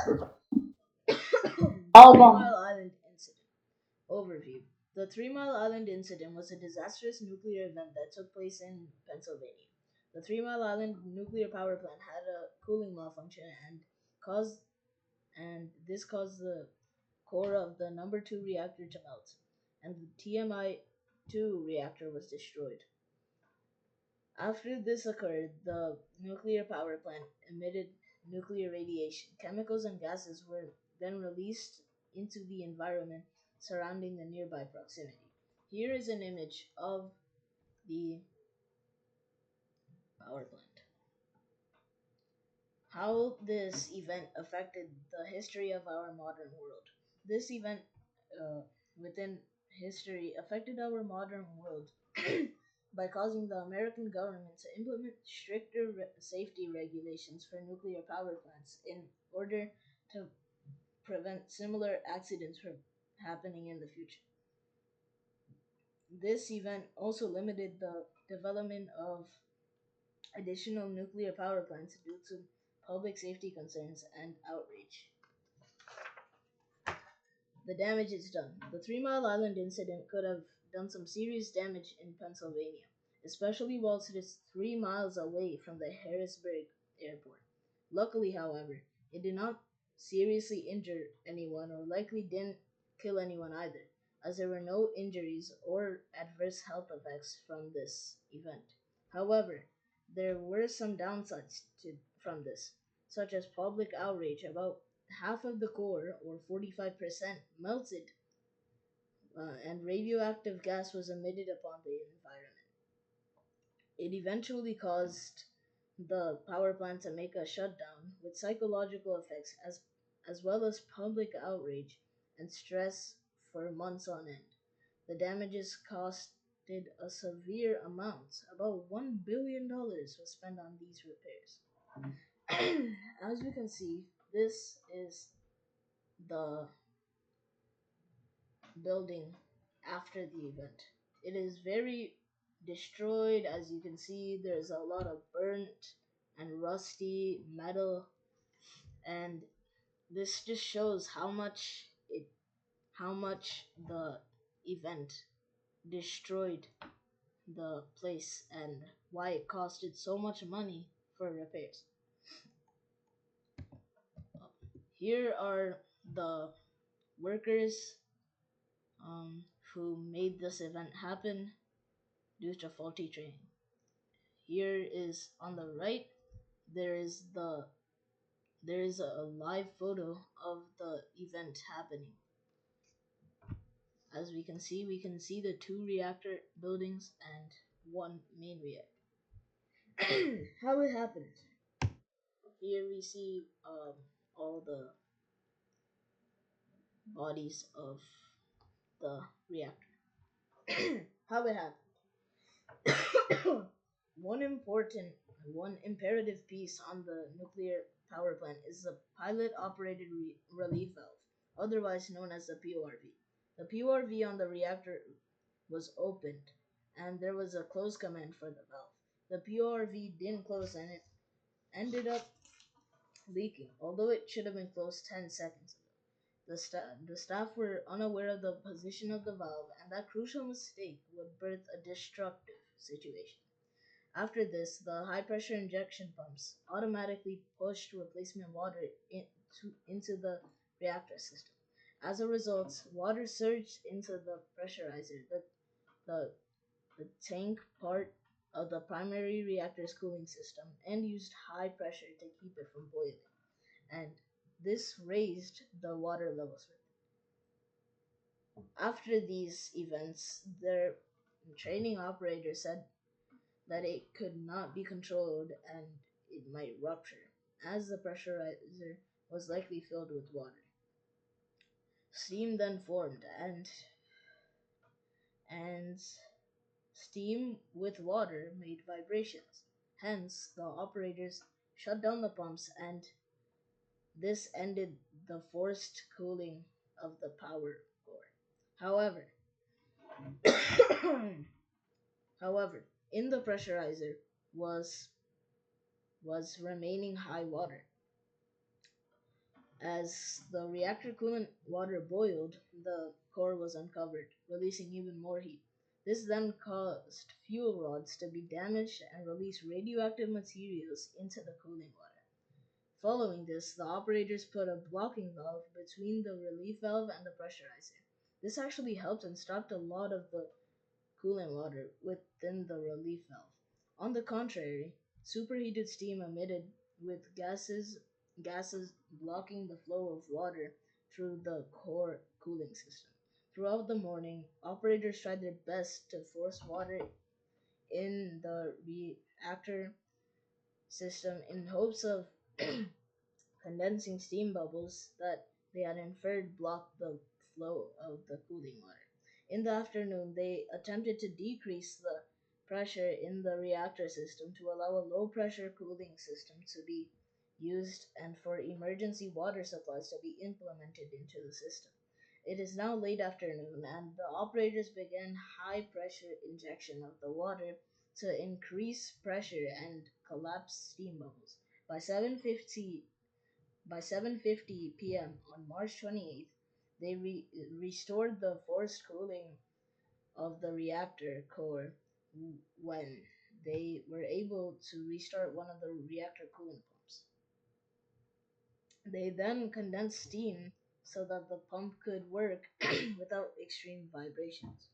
The Three Album. Mile Island Incident. Overview. The Three Mile Island incident was a disastrous nuclear event that took place in Pennsylvania. The Three Mile Island nuclear power plant had a cooling malfunction caused and this caused the core of the number 2 reactor to melt, and the TMI 2 reactor was destroyed. After this occurred, the nuclear power plant emitted nuclear radiation. Chemicals and gases were then released into the environment surrounding the nearby proximity. Here is an image of the power plant. How this event affected the history of our modern world. This event uh, within history affected our modern world by causing the American government to implement stricter safety regulations for nuclear power plants in order to prevent similar accidents from happening in the future. This event also limited the development of additional nuclear power plants due to public safety concerns and outrage. The damage is done. The Three Mile Island incident could have done some serious damage in Pennsylvania, especially whilst it is 3 miles away from the Harrisburg airport. Luckily, however, it did not seriously injure anyone or likely didn't kill anyone either, as there were no injuries or adverse health effects from this event. However, there were some downsides from this, such as public outrage about half of the core, or 45%, melted, and radioactive gas was emitted upon the environment. It eventually caused the power plant to make a shutdown, with psychological effects as well as public outrage and stress for months on end. The damages costed a severe amount. About $1 billion was spent on these repairs. As you can see, this is the building after the event. It is very destroyed. As you can see, there's a lot of burnt and rusty metal, and this just shows how much the event destroyed the place and why it costed so much money for repairs. Here are the workers who made this event happen due to faulty training. Here is on the right, there is the there is a live photo of the event happening. As we can see the two reactor buildings and one main reactor. How it happened. Here we see all the bodies of the reactor. How it happened. one important, one imperative piece on the nuclear power plant is the pilot operated relief valve, otherwise known as the PORV. The PORV on the reactor was opened, and there was a close command for the valve. The PORV didn't close, and it ended up leaking, although it should have been closed 10 seconds ago. The staff were unaware of the position of the valve, and that crucial mistake would birth a destructive situation. After this, the high-pressure injection pumps automatically pushed replacement water into the reactor system. As a result, water surged into the pressurizer, the, the tank part of the primary reactor's cooling system, and used high pressure to keep it from boiling. And this raised the water levels. After these events, their training operator said that it could not be controlled and it might rupture, as the pressurizer was likely filled with water. Steam then formed, and steam with water made vibrations. Hence, the operators shut down the pumps, and this ended the forced cooling of the power core. However, however, in the pressurizer was was remaining high water. As the reactor coolant water boiled, the core was uncovered, releasing even more heat. This then caused fuel rods to be damaged and release radioactive materials into the cooling water. Following this, the operators put a blocking valve between the relief valve and the pressurizer. This actually helped and stopped a lot of the coolant water within the relief valve. On the contrary, superheated steam emitted with gases blocking the flow of water through the core cooling system. Throughout the morning, operators tried their best to force water in the reactor system in hopes of condensing steam bubbles that they had inferred blocked the flow of the cooling water. In the afternoon, they attempted to decrease the pressure in the reactor system to allow a low pressure cooling system to be used and for emergency water supplies to be implemented into the system. It is now late afternoon, and the operators began high pressure injection of the water to increase pressure and collapse steam bubbles. By 7:50 p.m. on March 28th, they restored the forced cooling of the reactor core when they were able to restart one of the reactor coolant pumps. They then condensed steam so that the pump could work without extreme vibrations.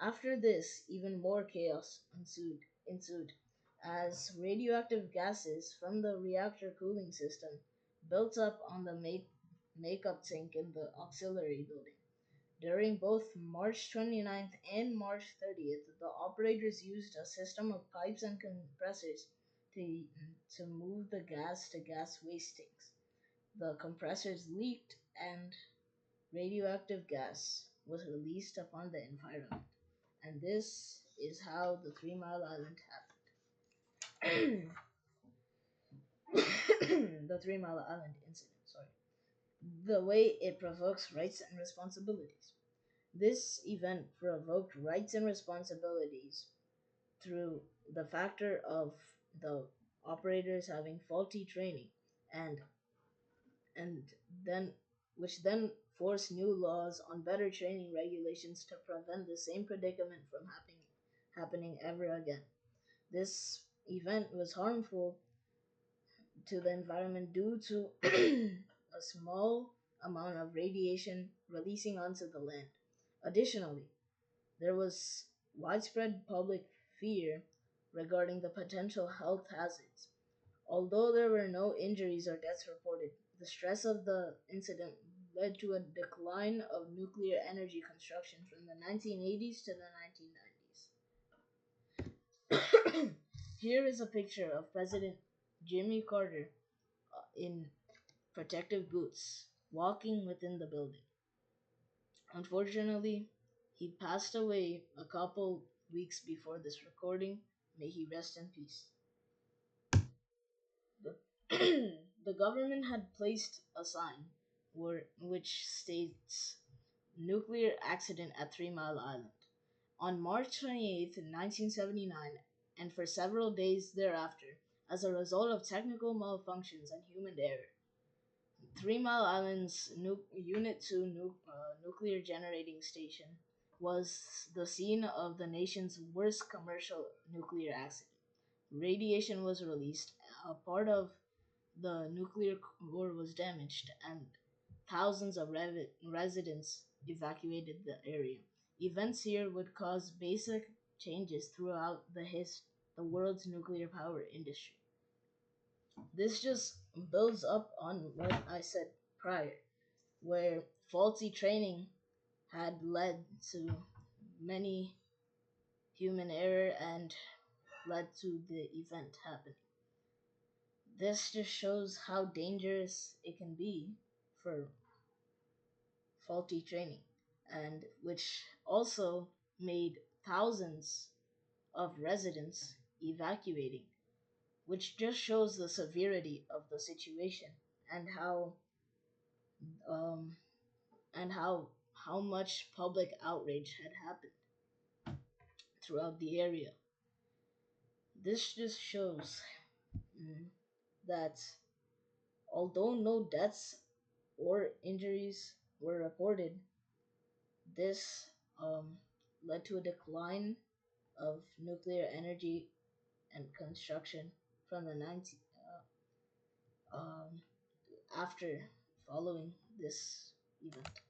After this, even more chaos ensued as radioactive gases from the reactor cooling system built up on the makeup tank in the auxiliary building. During both March 29th and March 30th, the operators used a system of pipes and compressors to, to move the gas to gas waste tanks. The compressors leaked and radioactive gas was released upon the environment. And this is how the 3 Mile Island happened. The 3 Mile Island incident, sorry. The way it provokes rights and responsibilities. This event provoked rights and responsibilities through the factor of the operators having faulty training and and then which then forced new laws on better training regulations to prevent the same predicament from happening ever again. This event was harmful to the environment due to a small amount of radiation releasing onto the land. Additionally, there was widespread public fear regarding the potential health hazards. Although there were no injuries or deaths reported, the stress of the incident led to a decline of nuclear energy construction from the 1980s to the 1990s. Here is a picture of President Jimmy Carter in protective boots walking within the building. Unfortunately, he passed away a couple weeks before this recording. May he rest in peace. The, the government had placed a sign which states nuclear accident at 3 Mile Island on March 28th, 1979, and for several days thereafter, as a result of technical malfunctions and human error. 3 Mile Island's Unit 2 nuclear generating station was the scene of the nation's worst commercial nuclear accident. Radiation was released, a part of the nuclear core was damaged, and thousands of residents evacuated the area. Events here would cause basic changes throughout the world's nuclear power industry. This just builds up on what I said prior, where faulty training had led to many human error and led to the event happening. This just shows how dangerous it can be for faulty training, and which also made thousands of residents evacuating, which just shows the severity of the situation and um, how much public outrage had happened throughout the area. This just shows that although no deaths or injuries were reported. This led to a decline of nuclear energy and construction from the 19 um, after following this event.